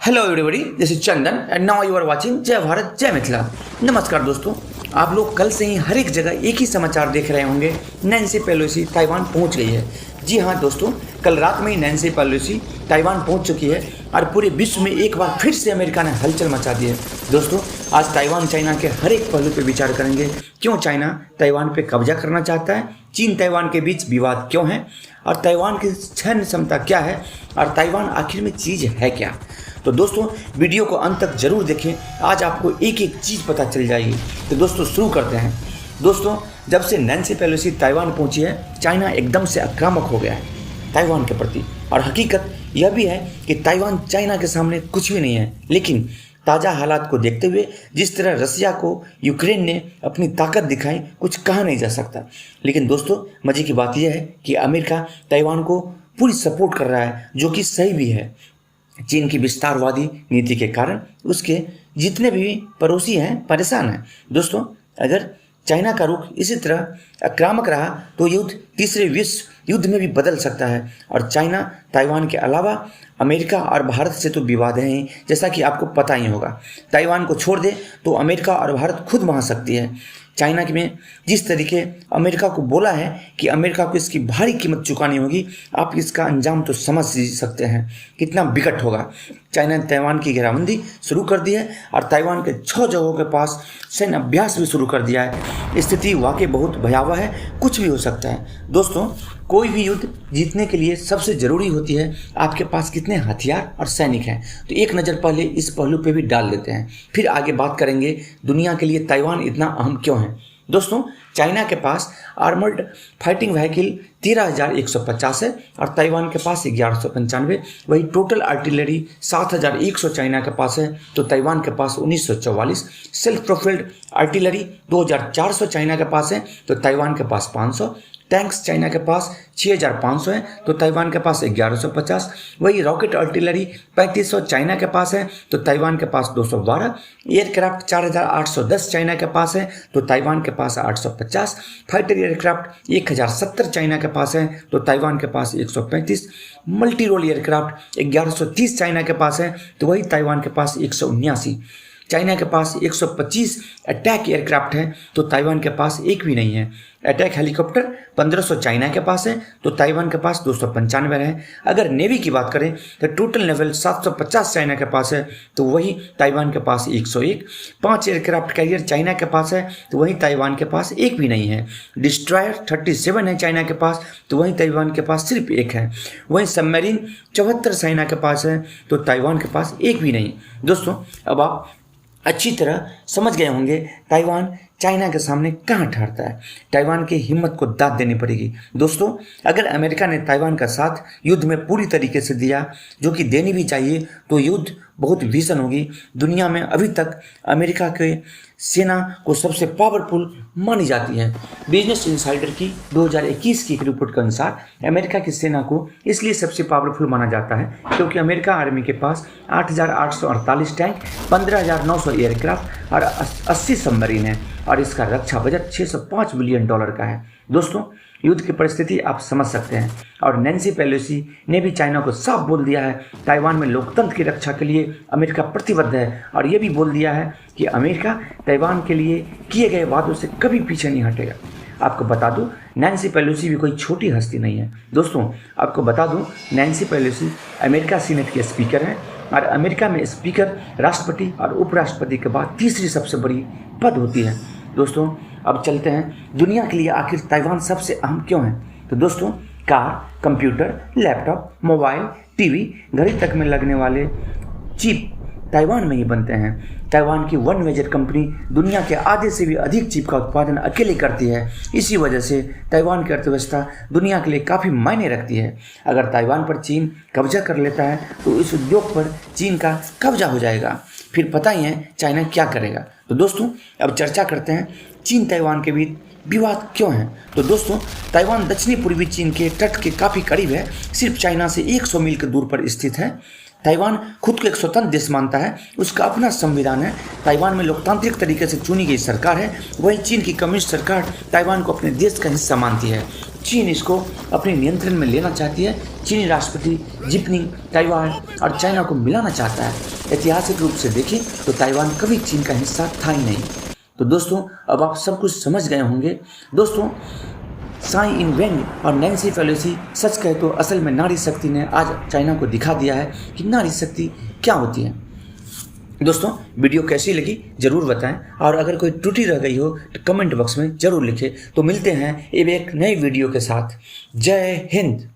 Hello everybody, this is Chandan and now you are watching Jai Bharat जय मिथिला। नमस्कार दोस्तों, आप लोग कल से ही हर एक जगह एक ही समाचार देख रहे होंगे, नैन्सी पेलोसी ताइवान पहुंच गई है। जी हाँ दोस्तों, कल रात में ही नैन्सी पेलोसी ताइवान पहुंच चुकी है और पूरे विश्व में एक बार फिर से अमेरिका ने हलचल मचा दी है। दोस्तों, आज ताइवान चाइना के हर एक पहलू पर विचार करेंगे। क्यों चाइना ताइवान पे कब्जा करना चाहता है, चीन ताइवान के बीच विवाद क्यों है, और ताइवान की सैन्य क्षमता क्या है, और ताइवान आखिर में चीज़ है क्या। तो दोस्तों, वीडियो को अंत तक जरूर देखें, आज आपको एक एक चीज़ पता चल जाएगी। तो दोस्तों शुरू करते हैं। दोस्तों, जब से नैन्सी पेलोसी ताइवान पहुंची है, चाइना एकदम से आक्रामक हो गया है ताइवान के प्रति। और हकीकत यह भी है कि ताइवान चाइना के सामने कुछ भी नहीं है, लेकिन ताज़ा हालात को देखते हुए जिस तरह रसिया को यूक्रेन ने अपनी ताकत दिखाई, कुछ कहा नहीं जा सकता। लेकिन दोस्तों, मज़े की बात यह है कि अमेरिका ताइवान को पूरी सपोर्ट कर रहा है, जो कि सही भी है। चीन की विस्तारवादी नीति के कारण उसके जितने भी पड़ोसी हैं परेशान हैं। दोस्तों, अगर चाइना का रुख इसी तरह आक्रामक रहा तो युद्ध तीसरे विश्व युद्ध में भी बदल सकता है। और चाइना ताइवान के अलावा अमेरिका और भारत से तो विवाद है ही, जैसा कि आपको पता ही होगा। ताइवान को छोड़ दे तो अमेरिका और भारत खुद वहाँ सकती है। चाइना में जिस तरीके अमेरिका को बोला है कि अमेरिका को इसकी भारी कीमत चुकानी होगी, आप इसका अंजाम तो समझ सकते हैं कितना विकट होगा। चाइना ने ताइवान की घेराबंदी शुरू कर दी है और ताइवान के 6 जगहों के पास सैन्य अभ्यास भी शुरू कर दिया है। स्थिति वाकई बहुत भयावह है, कुछ भी हो सकता है। दोस्तों, कोई भी युद्ध जीतने के लिए सबसे ज़रूरी होती है आपके पास कितने हथियार और सैनिक हैं। तो एक नज़र पहले इस पहलू पे भी डाल लेते हैं, फिर आगे बात करेंगे दुनिया के लिए ताइवान इतना अहम क्यों है। दोस्तों, चाइना के पास आर्मर्ड फाइटिंग व्हीकल 13,150 है और ताइवान के पास 1195। वही टोटल आर्टिलरी 7,100 चाइना के पास है तो ताइवान के पास 1944। सेल्फ प्रोफाइल्ड आर्टिलरी 2,400 चाइना के पास है तो ताइवान के पास 500। टैंक्स चाइना के पास 6,500 है तो ताइवान के पास 1,150। वही रॉकेट आर्टिलरी 3,500 चाइना के पास है तो ताइवान के पास 212। एयरक्राफ्ट 4,810 चाइना के पास है तो ताइवान के पास 850। फाइटर एयरक्राफ्ट 1,070 चाइना के पास है तो ताइवान के पास 135। मल्टी रोल एयरक्राफ्ट 1,130 चाइना के पास है तो वही ताइवान के पास 179। चाइना के पास 125 अटैक एयरक्राफ्ट है तो ताइवान के पास एक भी नहीं है। अटैक हेलीकॉप्टर 1,500 चाइना के पास है तो ताइवान के पास 295 है। अगर नेवी की बात करें तो टोटल नेवल 750 चाइना के पास है तो वही ताइवान के पास 101। 5 एयरक्राफ्ट कैरियर चाइना के पास है तो वही ताइवान के पास एक भी नहीं है। डिस्ट्रॉयर 37 है चाइना के पास तो वही ताइवान के पास सिर्फ एक है। वही सबमरीन 74 चाइना के पास है तो ताइवान के पास एक भी नहीं। दोस्तों, अब आप अच्छी तरह समझ गए होंगे ताइवान चाइना के सामने कहाँ ठहरता है। ताइवान की हिम्मत को दाद देनी पड़ेगी। दोस्तों, अगर अमेरिका ने ताइवान का साथ युद्ध में पूरी तरीके से दिया, जो कि देनी भी चाहिए, तो युद्ध बहुत भीषण होगी। दुनिया में अभी तक अमेरिका के सेना को सबसे पावरफुल मानी जाती है। बिजनेस इनसाइडर की 2021 की एक रिपोर्ट के अनुसार अमेरिका की सेना को इसलिए सबसे पावरफुल माना जाता है क्योंकि अमेरिका आर्मी के पास 8,848 टैंक, 15,900 एयरक्राफ्ट और 80 सबमरीन है और इसका रक्षा बजट $605 बिलियन का है। दोस्तों, युद्ध की परिस्थिति आप समझ सकते हैं और नैन्सी पेलोसी ने भी चाइना को साफ बोल दिया है ताइवान में लोकतंत्र की रक्षा के लिए अमेरिका प्रतिबद्ध है। और ये भी बोल दिया है कि अमेरिका ताइवान के लिए किए गए वादों से कभी पीछे नहीं हटेगा। आपको बता दूं, नैन्सी पेलोसी भी कोई छोटी हस्ती नहीं है। दोस्तों, आपको बता दूं, नैन्सी पेलोसी अमेरिका सीनेट के स्पीकर हैं और अमेरिका में स्पीकर राष्ट्रपति और उपराष्ट्रपति के बाद तीसरी सबसे बड़ी पद होती है। दोस्तों, अब चलते हैं दुनिया के लिए आखिर ताइवान सबसे अहम क्यों है। तो दोस्तों, car, computer, laptop, mobile, TV, घड़ी तक में लगने वाले चिप ताइवान में ही बनते हैं। ताइवान की वन मेजर कंपनी दुनिया के आधे से भी अधिक चिप का उत्पादन अकेले करती है। इसी वजह से ताइवान की अर्थव्यवस्था दुनिया के लिए काफ़ी मायने रखती है। अगर ताइवान पर चीन कब्जा कर लेता है तो इस उद्योग पर चीन का कब्जा हो जाएगा। फिर पता ही है चाइना क्या करेगा। तो दोस्तों, अब चर्चा करते हैं चीन ताइवान के बीच विवाद क्यों है। तो दोस्तों, ताइवान दक्षिणी पूर्वी चीन के तट के काफ़ी करीब है, सिर्फ चाइना से 100 मील के दूर पर स्थित है। ताइवान खुद को एक स्वतंत्र देश मानता है, उसका अपना संविधान है। ताइवान में लोकतांत्रिक तरीके से चुनी गई सरकार है। वहीं चीन की कम्युनिस्ट सरकार ताइवान को अपने देश का हिस्सा मानती है। चीन इसको अपने नियंत्रण में लेना चाहती है। चीनी राष्ट्रपति जिनपिंग ताइवान और चाइना को मिलाना चाहता है। ऐतिहासिक रूप से देखें तो ताइवान कभी चीन का हिस्सा था ही नहीं। तो दोस्तों अब आप सब कुछ समझ गए होंगे। दोस्तों साई इन वेंग और नैन्सी पेलोसी सच कहे तो असल में नारी शक्ति ने आज चाइना को दिखा दिया है कि नारी शक्ति क्या होती है। दोस्तों वीडियो कैसी लगी जरूर बताएं, और अगर कोई त्रुटि रह गई हो तो कमेंट बॉक्स में जरूर लिखें। तो मिलते हैं एक नई वीडियो के साथ। जय हिंद।